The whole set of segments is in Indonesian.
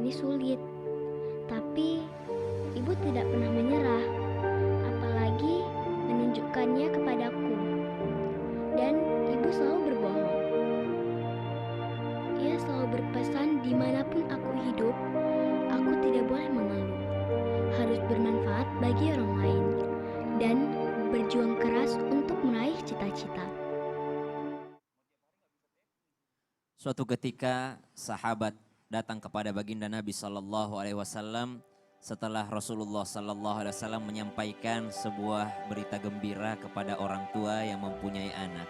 ini sulit. Tapi ibu tidak pernah menyerah, apalagi menunjukkannya kepadaku. Dan ibu selalu berbohong. Ia selalu berpesan dimanapun aku hidup, aku tidak boleh mengeluh. Harus bermanfaat bagi orang lain dan berjuang keras untuk meraih cita-cita. Suatu ketika sahabat datang kepada baginda Nabi Sallallahu Alaihi Wasallam setelah Rasulullah Sallallahu Alaihi Wasallam menyampaikan sebuah berita gembira kepada orang tua yang mempunyai anak.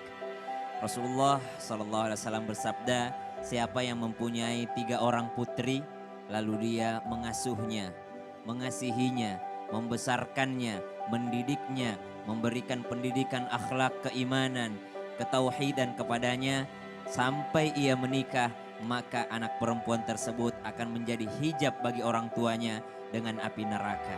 Rasulullah Sallallahu Alaihi Wasallam bersabda, siapa yang mempunyai 3 orang putri, lalu dia mengasuhnya, mengasihinya, membesarkannya, mendidiknya, memberikan pendidikan akhlak keimanan, ketauhidan kepadanya, sampai ia menikah, maka anak perempuan tersebut akan menjadi hijab bagi orang tuanya dengan api neraka.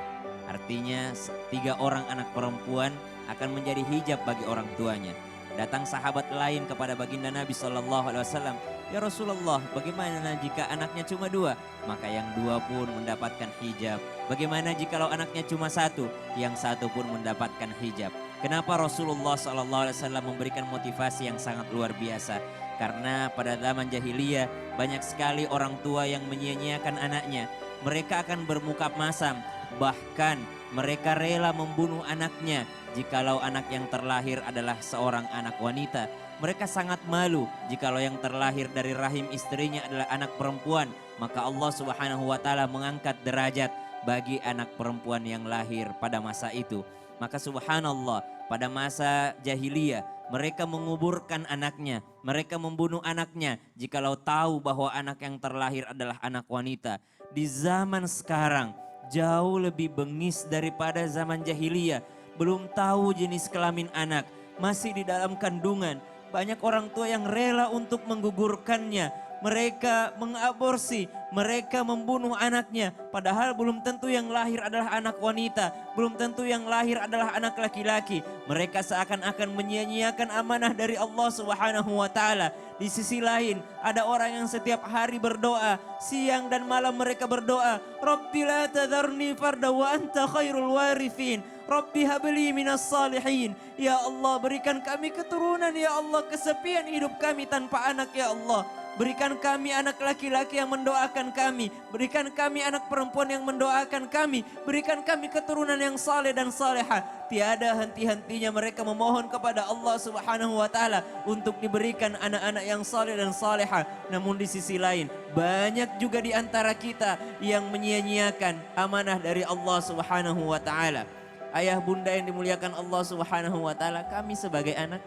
Artinya 3 orang anak perempuan akan menjadi hijab bagi orang tuanya. Datang sahabat lain kepada baginda Nabi Sallallahu Alaihi Wasallam, ya Rasulullah, bagaimana jika anaknya cuma 2? Maka yang 2 pun mendapatkan hijab. Bagaimana jikalau anaknya cuma 1? Yang 1 pun mendapatkan hijab. Kenapa Rasulullah Sallallahu Alaihi Wasallam memberikan motivasi yang sangat luar biasa? Karena pada zaman jahiliyah banyak sekali orang tua yang menyia-nyiakan anaknya. Mereka akan bermuka masam, bahkan mereka rela membunuh anaknya jikalau anak yang terlahir adalah seorang anak wanita. Mereka sangat malu jikalau yang terlahir dari rahim istrinya adalah anak perempuan. Maka Allah Subhanahu wa Ta'ala mengangkat derajat bagi anak perempuan yang lahir pada masa itu. Maka subhanallah, pada masa jahiliyah mereka menguburkan anaknya, mereka membunuh anaknya jikalau tahu bahwa anak yang terlahir adalah anak wanita. Di zaman sekarang jauh lebih bengis daripada zaman jahiliyah. Belum tahu jenis kelamin anak, masih di dalam kandungan. Banyak orang tua yang rela untuk menggugurkannya. Mereka mengaborsi, mereka membunuh anaknya. Padahal belum tentu yang lahir adalah anak wanita, belum tentu yang lahir adalah anak laki-laki. Mereka seakan-akan menyia-nyiakan amanah dari Allah Subhanahu wa Ta'ala. Di sisi lain, ada orang yang setiap hari berdoa, siang dan malam mereka berdoa, Rabbi la tadharni farda wa anta khairul warithin. Rabbi habli minas salihin. Ya Allah, berikan kami keturunan, ya Allah, kesepian hidup kami tanpa anak, ya Allah. Berikan kami anak laki-laki yang mendoakan kami. Berikan kami anak perempuan yang mendoakan kami. Berikan kami keturunan yang saleh dan saleha. Tiada henti-hentinya mereka memohon kepada Allah Subhanahu wa Ta'ala untuk diberikan anak-anak yang saleh dan saleha. Namun di sisi lain, banyak juga di antara kita yang menyia-nyiakan amanah dari Allah Subhanahu wa Ta'ala. Ayah bunda yang dimuliakan Allah Subhanahu wa Ta'ala, kami sebagai anak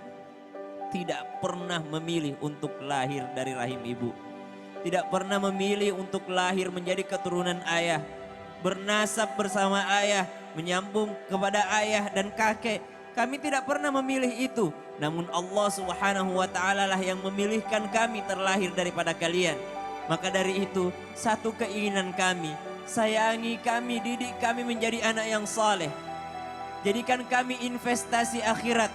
tidak pernah memilih untuk lahir dari rahim ibu. Tidak pernah memilih untuk lahir menjadi keturunan ayah. Bernasab bersama ayah, menyambung kepada ayah dan kakek. Kami tidak pernah memilih itu. Namun Allah Subhanahu wa Ta'ala lah yang memilihkan kami terlahir daripada kalian. Maka dari itu, satu keinginan kami, sayangi kami, didik kami menjadi anak yang saleh. Jadikan kami investasi akhirat.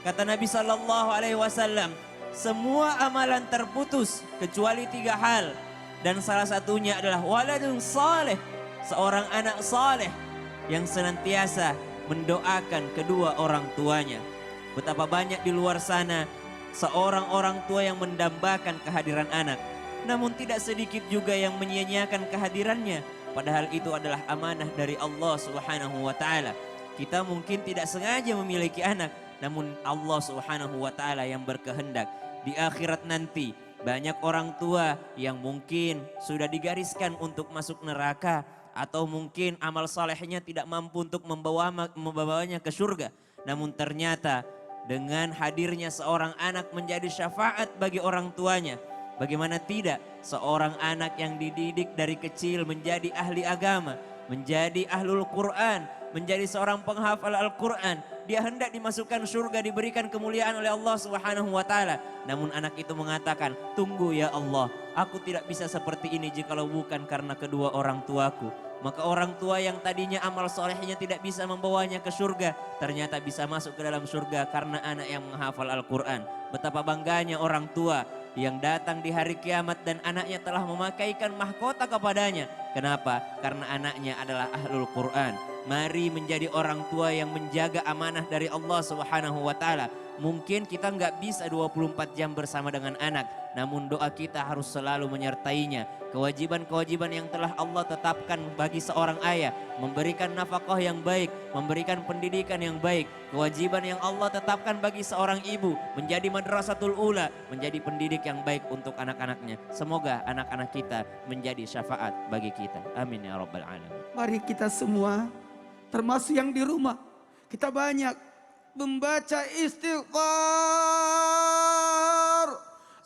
Kata Nabi Sallallahu Alaihi Wasallam, semua amalan terputus kecuali 3 hal. Dan salah satunya adalah waladun saleh, seorang anak saleh yang senantiasa mendoakan kedua orang tuanya. Betapa banyak di luar sana seorang orang tua yang mendambakan kehadiran anak. Namun tidak sedikit juga yang menyia-nyiakan kehadirannya. Padahal itu adalah amanah dari Allah Subhanahu wa Ta'ala. Kita mungkin tidak sengaja memiliki anak, namun Allah Subhanahu wa Ta'ala yang berkehendak. Di akhirat nanti banyak orang tua yang mungkin sudah digariskan untuk masuk neraka, atau mungkin amal salehnya tidak mampu untuk membawanya ke surga. Namun ternyata dengan hadirnya seorang anak menjadi syafaat bagi orang tuanya. Bagaimana tidak, seorang anak yang dididik dari kecil menjadi ahli agama, menjadi ahlul Quran, menjadi seorang penghafal Al-Quran. Dia hendak dimasukkan surga, diberikan kemuliaan oleh Allah Subhanahu wa Ta'ala. Namun anak itu mengatakan, tunggu ya Allah, aku tidak bisa seperti ini jikalau bukan karena kedua orang tuaku. Maka orang tua yang tadinya amal solehnya tidak bisa membawanya ke surga, ternyata bisa masuk ke dalam surga karena anak yang menghafal Al-Quran. Betapa bangganya orang tua yang datang di hari kiamat dan anaknya telah memakaikan mahkota kepadanya. Kenapa? Karena anaknya adalah ahlul Quran. Mari menjadi orang tua yang menjaga amanah dari Allah Subhanahu wa taala. Mungkin kita nggak bisa 24 jam bersama dengan anak, namun doa kita harus selalu menyertainya. Kewajiban-kewajiban yang telah Allah tetapkan bagi seorang ayah, memberikan nafkah yang baik, memberikan pendidikan yang baik. Kewajiban yang Allah tetapkan bagi seorang ibu, menjadi madrasatul ula, menjadi pendidik yang baik untuk anak-anaknya. Semoga anak-anak kita menjadi syafaat bagi kita. Amin ya rabbal alamin. Mari kita semua, termasuk yang di rumah, kita banyak membaca istighfar.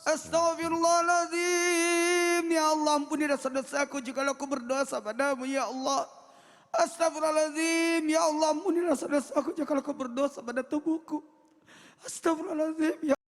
Astaghfirullahaladzim. Ya Allah, ampuni dosa-dosaku jikalau aku berdosa padamu ya Allah. Astaghfirullahaladzim. Ya Allah, ampuni dosa-dosaku jikalau aku berdosa pada tubuhku. Astaghfirullahaladzim. Ya